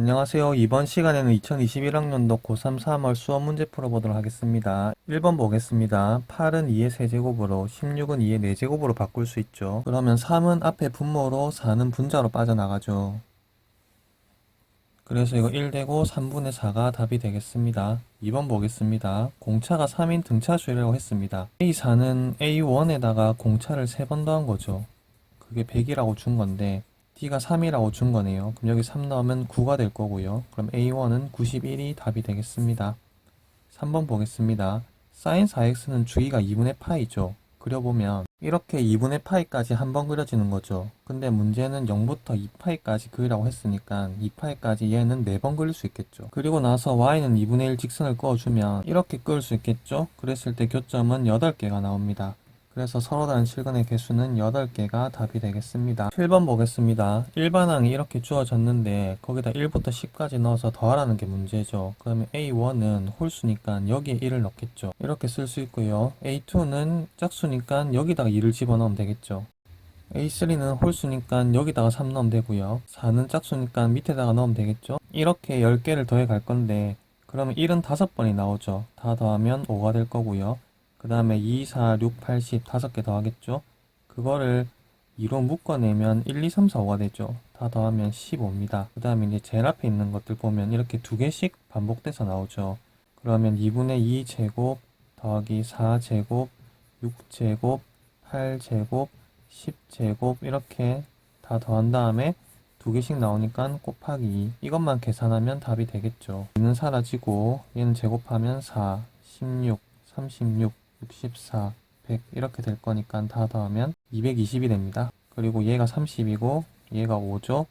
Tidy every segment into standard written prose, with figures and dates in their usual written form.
안녕하세요. 이번 시간에는 2021학년도 고3 3월 수업 문제 풀어보도록 하겠습니다. 1번 보겠습니다. 8은 2의 세제곱으로 16은 2의 4제곱으로 바꿀 수 있죠. 그러면 3은 앞에 분모로 4는 분자로 빠져나가죠. 그래서 이거 1되고 3분의 4가 답이 되겠습니다. 2번 보겠습니다. 공차가 3인 등차수라고 했습니다. A4는 A1에다가 공차를 3번 더한 거죠. 그게 100이라고 준 건데 D가 3이라고 준 거네요. 그럼 여기 3 넣으면 9가 될 거고요. 그럼 A1은 91이 답이 되겠습니다. 3번 보겠습니다. sin 4x는 주기가 2분의 파이죠. 그려보면 이렇게 2분의 파이까지 한 번 그려지는 거죠. 근데 문제는 0부터 2파이까지 그리라고 했으니까 2파이까지 얘는 4번 그릴 수 있겠죠. 그리고 나서 y는 2분의 1 직선을 그어주면 이렇게 그을 수 있겠죠. 그랬을 때 교점은 8개가 나옵니다. 그래서 서로 다른 실근의 개수는 8개가 답이 되겠습니다. 7번 보겠습니다. 일반항이 이렇게 주어졌는데 거기다 1부터 10까지 넣어서 더하라는 게 문제죠. 그러면 A1은 홀수니까 여기에 1을 넣겠죠. 이렇게 쓸 수 있고요. A2는 짝수니까 여기다가 2를 집어넣으면 되겠죠. A3는 홀수니까 여기다가 3 넣으면 되고요. 4는 짝수니까 밑에다가 넣으면 되겠죠. 이렇게 10개를 더해 갈 건데 그러면 1은 5번이 나오죠. 다 더하면 5가 될 거고요. 그 다음에 2, 4, 6, 8, 10 5개 더하겠죠. 그거를 2로 묶어내면 1, 2, 3, 4, 5가 되죠. 다 더하면 15입니다. 그 다음에 이제 제일 앞에 있는 것들 보면 이렇게 두 개씩 반복돼서 나오죠. 그러면 2분의 2 제곱 더하기 4 제곱 6 제곱 8 제곱 10제곱 이렇게 다 더한 다음에 두 개씩 나오니까 곱하기 2 이것만 계산하면 답이 되겠죠. 2는 사라지고 얘는 제곱하면 4, 16, 36, 64, 100 이렇게 될 거니까 다 더하면 220이 됩니다. 그리고 얘가 30이고 얘가 5죠.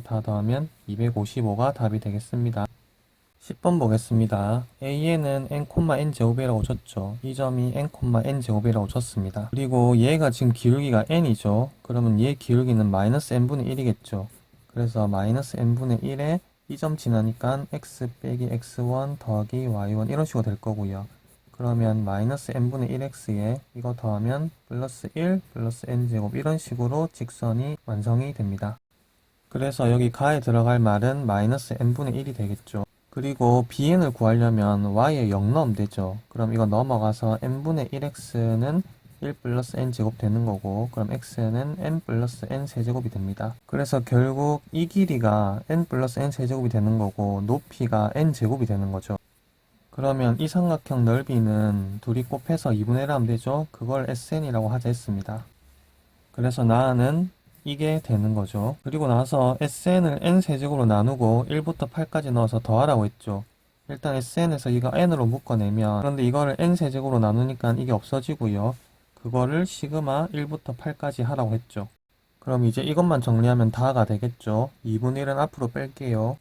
다 더하면 255가 답이 되겠습니다. 10번 보겠습니다. A에는 n, 제곱이라고 줬죠. 이 점이 n, 제곱이라고 줬습니다. 그리고 얘가 지금 기울기가 n이죠. 그러면 얘 기울기는 마이너스 n분의 1이겠죠. 그래서 마이너스 n분의 1에 이 점 지나니까 x 빼기 x1 더하기 y1 이런 식으로 될 거고요. 그러면 마이너스 n분의 1x에 이거 더하면 플러스 1 플러스 n제곱 이런 식으로 직선이 완성이 됩니다. 그래서 여기 가에 들어갈 말은 마이너스 n분의 1이 되겠죠. 그리고 bn을 구하려면 y에 0 넣으면 되죠. 그럼 이거 넘어가서 n분의 1x는 1 플러스 n제곱 되는 거고 그럼 x는 n 플러스 n 세제곱이 됩니다. 그래서 결국 이 길이가 n 플러스 n 세제곱이 되는 거고 높이가 n 제곱이 되는 거죠. 그러면 이 삼각형 넓이는 둘이 곱해서 2분의 1 하면 되죠. 그걸 SN이라고 하자 했습니다. 그래서 나는 이게 되는 거죠. 그리고 나서 SN을 n세제곱으로 나누고 1부터 8까지 넣어서 더하라고 했죠. 일단 SN에서 이거 n으로 묶어내면 그런데 이거를 n세제곱으로 나누니까 이게 없어지고요. 그거를 시그마 1부터 8까지 하라고 했죠. 그럼 이제 이것만 정리하면 다가 되겠죠. 2분의 1은 앞으로 뺄게요.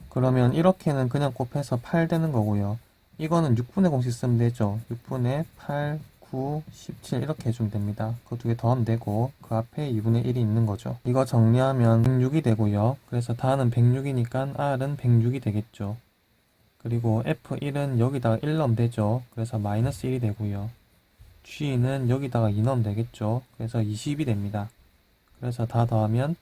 그러면 이렇게는 그냥 곱해서 8 되는 거고요. 이거는 6분의 공식 쓰면 되죠. 6분의 8, 9, 17 이렇게 해주면 됩니다. 그 두 개 더하면 되고 그 앞에 2분의 1이 있는 거죠. 이거 정리하면 106이 되고요. 그래서 다는 106이니까 R은 106이 되겠죠. 그리고 F1은 여기다가 1 넣으면 되죠. 그래서 마이너스 1이 되고요. G는 여기다가 2 넣으면 되겠죠. 그래서 20이 됩니다. 그래서 다 더하면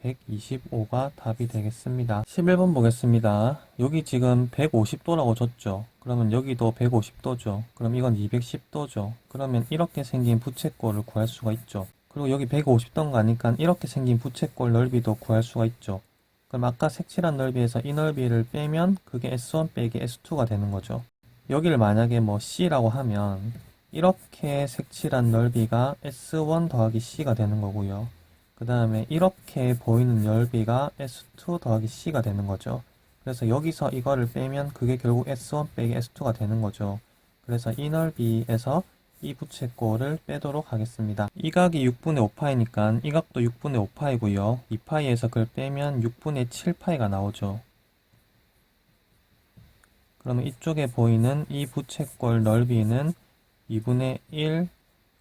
125가 답이 되겠습니다. 11번 보겠습니다. 여기 지금 150도라고 줬죠. 그러면 여기도 150도죠. 그럼 이건 210도죠. 그러면 이렇게 생긴 부채꼴을 구할 수가 있죠. 그리고 여기 150도인 거 아니까 이렇게 생긴 부채꼴 넓이도 구할 수가 있죠. 그럼 아까 색칠한 넓이에서 이 넓이를 빼면 그게 S1 빼기 S2가 되는 거죠. 여기를 만약에 뭐 C라고 하면 이렇게 색칠한 넓이가 S1 더하기 C가 되는 거고요. 그 다음에 이렇게 보이는 넓이가 S2 더하기 C가 되는 거죠. 그래서 여기서 이거를 빼면 그게 결국 S1 빼기 S2가 되는 거죠. 그래서 이 넓이에서 이 부채꼴을 빼도록 하겠습니다. 이 각이 6분의 5파이니까 이 각도 6분의 5파이고요. 2파이에서 그걸 빼면 6분의 7파이가 나오죠. 그러면 이쪽에 보이는 이 부채꼴 넓이는 2분의 1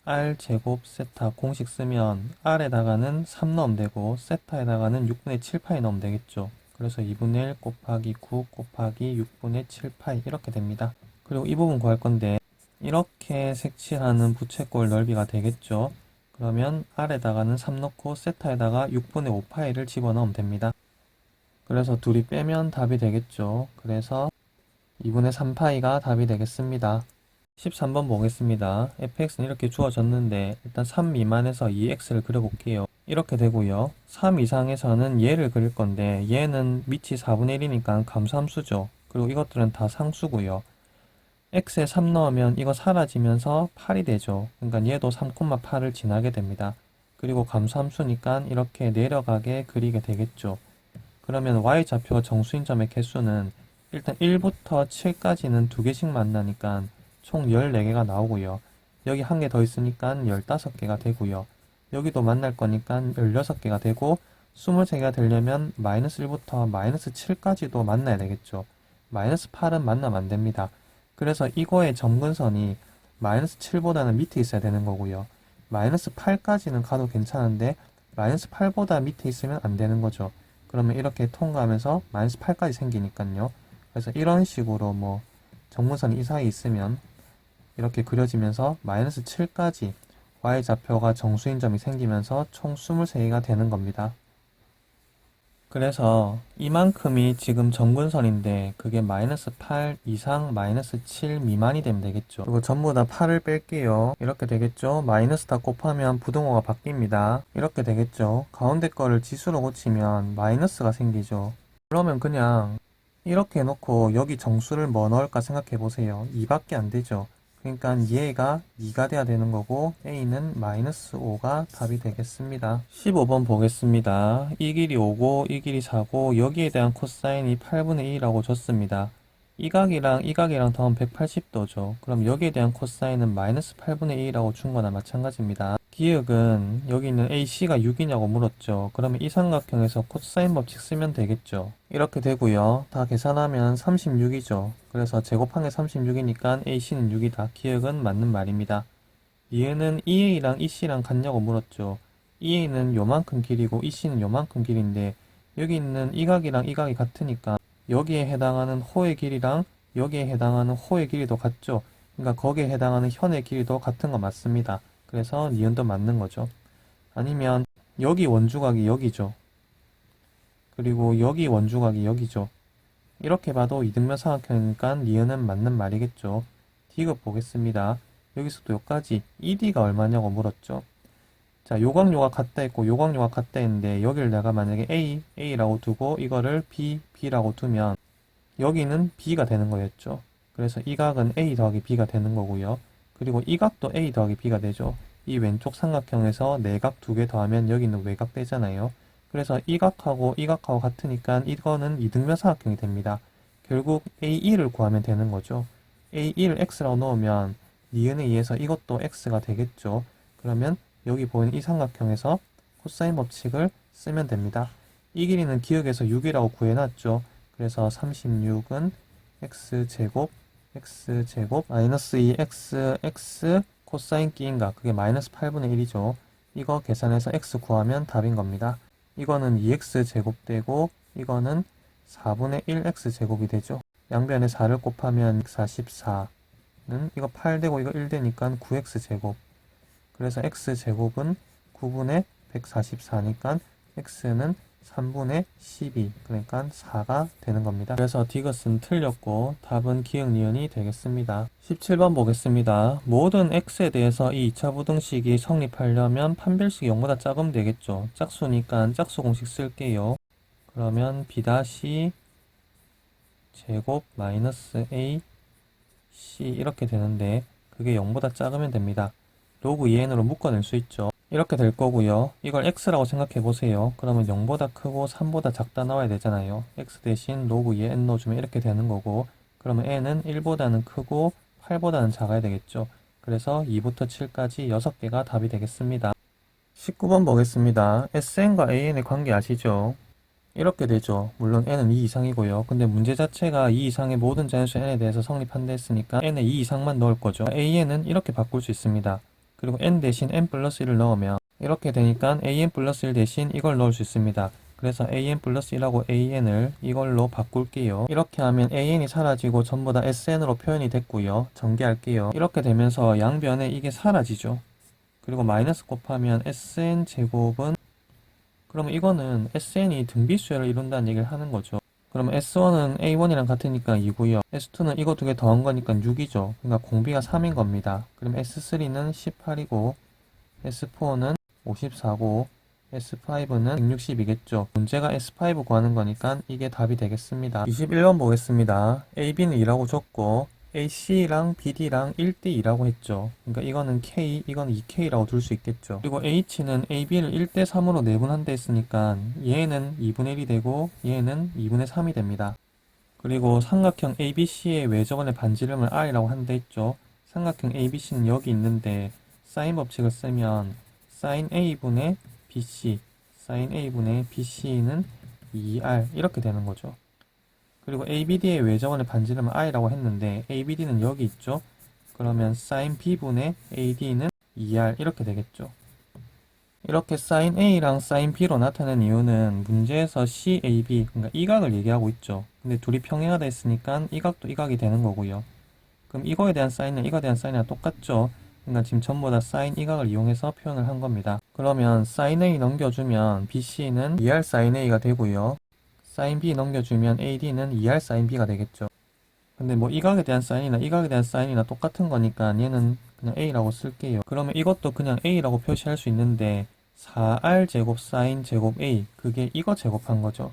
r제곱 세타 공식 쓰면 r에다가는 3 넣으면 되고 세타에다가는 6분의 7파이 넣으면 되겠죠. 그래서 2분의 1 곱하기 9 곱하기 6분의 7파이 이렇게 됩니다. 그리고 이 부분 구할 건데 이렇게 색칠하는 부채꼴 넓이가 되겠죠. 그러면 r에다가는 3 넣고 세타에다가 6분의 5파이를 집어넣으면 됩니다. 그래서 둘이 빼면 답이 되겠죠. 그래서 2분의 3파이가 답이 되겠습니다. 13번 보겠습니다. fx는 이렇게 주어졌는데 일단 3 미만에서 2x를 그려볼게요. 이렇게 되고요. 3 이상에서는 얘를 그릴 건데 얘는 밑이 4분의 1이니까 감소함수죠. 그리고 이것들은 다 상수고요. x에 3 넣으면 이거 사라지면서 8이 되죠. 그러니까 얘도 3,8을 지나게 됩니다. 그리고 감소함수니까 이렇게 내려가게 그리게 되겠죠. 그러면 y좌표 정수인점의 개수는 일단 1부터 7까지는 2개씩 만나니까 총 14개가 나오고요. 여기 한 개 더 있으니까 15개가 되고요. 여기도 만날 거니까 16개가 되고 23개가 되려면 마이너스 1부터 마이너스 7까지도 만나야 되겠죠. 마이너스 8은 만나면 안 됩니다. 그래서 이거의 점근선이 마이너스 7보다는 밑에 있어야 되는 거고요. 마이너스 8까지는 가도 괜찮은데 마이너스 8보다 밑에 있으면 안 되는 거죠. 그러면 이렇게 통과하면서 마이너스 8까지 생기니까요. 그래서 이런 식으로 뭐 정문선이 이 사이에 있으면 이렇게 그려지면서 마이너스 7까지 y좌표가 정수인 점이 생기면서 총 23개가 되는 겁니다. 그래서 이만큼이 지금 정근선인데 그게 마이너스 8 이상 마이너스 7 미만이 되면 되겠죠. 그리고 전부 다 8을 뺄게요. 이렇게 되겠죠. 마이너스 다 곱하면 부등호가 바뀝니다. 이렇게 되겠죠. 가운데 거를 지수로 고치면 마이너스가 생기죠. 그러면 그냥 이렇게 해놓고 여기 정수를 뭐 넣을까 생각해 보세요. 2밖에 안 되죠. 그러니까 얘가 2가 돼야 되는 거고 a는 마이너스 5가 답이 되겠습니다. 15번 보겠습니다. 이 길이 5고 이 길이 4고 여기에 대한 코사인이 8분의 2라고 줬습니다. 이 각이랑 이 각이랑 더하면 180도죠. 그럼 여기에 대한 코사인은 마이너스 8분의 2라고 준 거나 마찬가지입니다. 기억은 여기 있는 AC가 6이냐고 물었죠. 그러면 이 삼각형에서 코사인 법칙 쓰면 되겠죠. 이렇게 되고요. 다 계산하면 36이죠. 그래서 제곱한 게 36이니까 AC는 6이다. 기억은 맞는 말입니다. 얘는 EA랑 EC랑 같냐고 물었죠. EA는 요만큼 길이고 EC는 요만큼 길인데 여기 있는 이 각이랑 이 각이 같으니까 여기에 해당하는 호의 길이랑 여기에 해당하는 호의 길이도 같죠. 그러니까 거기에 해당하는 현의 길이도 같은 거 맞습니다. 그래서 니은도 맞는 거죠. 아니면 여기 원주각이 여기죠. 그리고 여기 원주각이 여기죠. 이렇게 봐도 이등변 삼각형이니까 니은은 맞는 말이겠죠. D급 보겠습니다. 여기서도 여기까지 ED가 얼마냐고 물었죠. 자, 요각요각 같다 했고 요각요각 같다 했는데 여기를 내가 만약에 A라고 두고 이거를 B라고 두면 여기는 B가 되는 거였죠. 그래서 이 각은 A 더하기 B가 되는 거고요. 그리고 이 각도 A 더하기 B가 되죠. 이 왼쪽 삼각형에서 내각 두 개 더하면 여기는 외각 되잖아요. 그래서 이 각하고 이 각하고 같으니까 이거는 이등변 삼각형이 됩니다. 결국 A1을 구하면 되는 거죠. A1을 X라고 넣으면 니은에 의해서 이것도 X가 되겠죠. 그러면 여기 보이는 이 삼각형에서 코사인 법칙을 쓰면 됩니다. 이 길이는 기억에서 6이라고 구해놨죠. 그래서 36은 x제곱 마이너스 2x 코사인 끼인가 그게 마이너스 8분의 1이죠. 이거 계산해서 x 구하면 답인 겁니다. 이거는 2x제곱 되고 이거는 4분의 1x제곱이 되죠. 양변에 4를 곱하면 44는 이거 8 되고 이거 1 되니까 9x제곱. 그래서 x제곱은 9분의 144니까 x는 3분의 12 그러니까 4가 되는 겁니다. 그래서 D것은 틀렸고 답은 기억 니은이 되겠습니다. 17번 보겠습니다. 모든 x에 대해서 이 2차 부등식이 성립하려면 판별식이 0보다 작으면 되겠죠. 짝수니까 짝수 공식 쓸게요. 그러면 B' 제곱 마이너스 A C 이렇게 되는데 그게 0보다 작으면 됩니다. 로그 2n으로 묶어낼 수 있죠. 이렇게 될 거고요. 이걸 x라고 생각해 보세요. 그러면 0보다 크고 3보다 작다 나와야 되잖아요. x 대신 로그 2에 n 넣어주면 이렇게 되는 거고 그러면 n은 1보다는 크고 8보다는 작아야 되겠죠. 그래서 2부터 7까지 6개가 답이 되겠습니다. 19번 보겠습니다. SN과 AN의 관계 아시죠? 이렇게 되죠. 물론 n은 2 이상이고요. 근데 문제 자체가 2 이상의 모든 자연수 n에 대해서 성립한다 했으니까 n에 2 이상만 넣을 거죠. AN은 이렇게 바꿀 수 있습니다. 그리고 n 대신 n 플러스 1을 넣으면 이렇게 되니까 an 플러스 1 대신 이걸 넣을 수 있습니다. 그래서 an 플러스 1하고 an을 이걸로 바꿀게요. 이렇게 하면 an이 사라지고 전부 다 sn으로 표현이 됐고요. 전개할게요. 이렇게 되면서 양변에 이게 사라지죠. 그리고 마이너스 곱하면 sn 제곱은 그러면 이거는 SN이 등비수열을 이룬다는 얘기를 하는 거죠. 그러면 S1은 A1이랑 같으니까 2고요. S2는 이거 두 개 더한 거니까 6이죠. 그러니까 공비가 3인 겁니다. 그럼 S3는 18이고 S4는 54고 S5는 160이겠죠. 문제가 S5 구하는 거니까 이게 답이 되겠습니다. 21번 보겠습니다. AB는 2라고 줬고 AC랑 BD랑 1대 2라고 했죠. 그러니까 이거는 K, 이건 2K라고 둘 수 있겠죠. 그리고 H는 AB를 1대 3으로 내분한다 했으니까 얘는 2분의 1이 되고 얘는 2분의 3이 됩니다. 그리고 삼각형 ABC의 외접원의 반지름을 R이라고 한다 했죠. 삼각형 ABC는 여기 있는데 사인 법칙을 쓰면 sin A분의 BC, sin A분의 BC는 2R 이렇게 되는 거죠. 그리고 ABD의 외접원의 반지름은 I라고 했는데 ABD는 여기 있죠. 그러면 sin B분의 AD는 2R 이렇게 되겠죠. 이렇게 sin A랑 sin B로 나타낸 이유는 문제에서 CAB, 그러니까 이 각을 얘기하고 있죠. 근데 둘이 평행하다 했으니까 이 각도 이 각이 되는 거고요. 그럼 이거에 대한 사인이랑 이거에 대한 사인이랑 똑같죠. 그러니까 지금 전부 다 사인 이 각을 이용해서 표현을 한 겁니다. 그러면 sin A 넘겨주면 BC는 2R sin A가 되고요. sin B 넘겨주면 AD는 2R sin B가 되겠죠. 근데 뭐 이 각에 대한 사인이나 이 각에 대한 사인이나 똑같은 거니까 얘는 그냥 A라고 쓸게요. 그러면 이것도 그냥 A라고 표시할 수 있는데 4R 제곱 사인 제곱 A, 그게 이거 제곱한 거죠.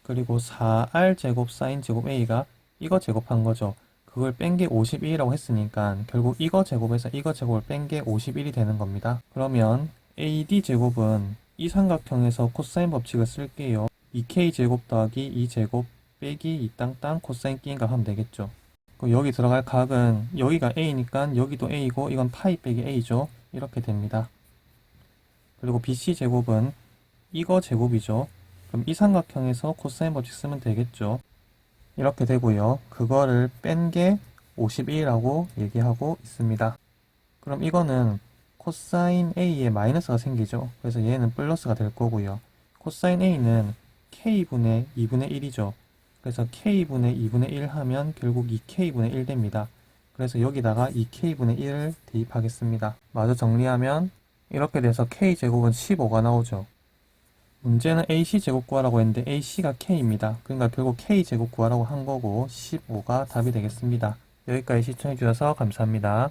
그리고 4R 제곱 사인 제곱 A가 이거 제곱한 거죠. 그걸 뺀 게 51이라고 했으니까 결국 이거 제곱에서 이거 제곱을 뺀 게 51이 되는 겁니다. 그러면 AD 제곱은 이 삼각형에서 코사인 법칙을 쓸게요. 2K 제곱 더하기 2제곱 빼기 2 땅땅 코사인 끼인각 하면 되겠죠. 그럼 여기 들어갈 각은 여기가 A니까 여기도 A고 이건 파이 빼기 A죠. 이렇게 됩니다. 그리고 BC 제곱은 이거 제곱이죠. 그럼 이 삼각형에서 코사인 법칙 쓰면 되겠죠. 이렇게 되고요. 그거를 뺀 게 51이라고 얘기하고 있습니다. 그럼 이거는 코사인 A에 마이너스가 생기죠. 그래서 얘는 플러스가 될 거고요. 코사인 A는 K분의 2분의 1이죠. 그래서 K분의 2분의 1 하면 결국 2K분의 1 됩니다. 그래서 여기다가 2K분의 1을 대입하겠습니다. 마저 정리하면 이렇게 돼서 K제곱은 15가 나오죠. 문제는 AC제곱 구하라고 했는데 AC가 K입니다. 그러니까 결국 K제곱 구하라고 한 거고 15가 답이 되겠습니다. 여기까지 시청해주셔서 감사합니다.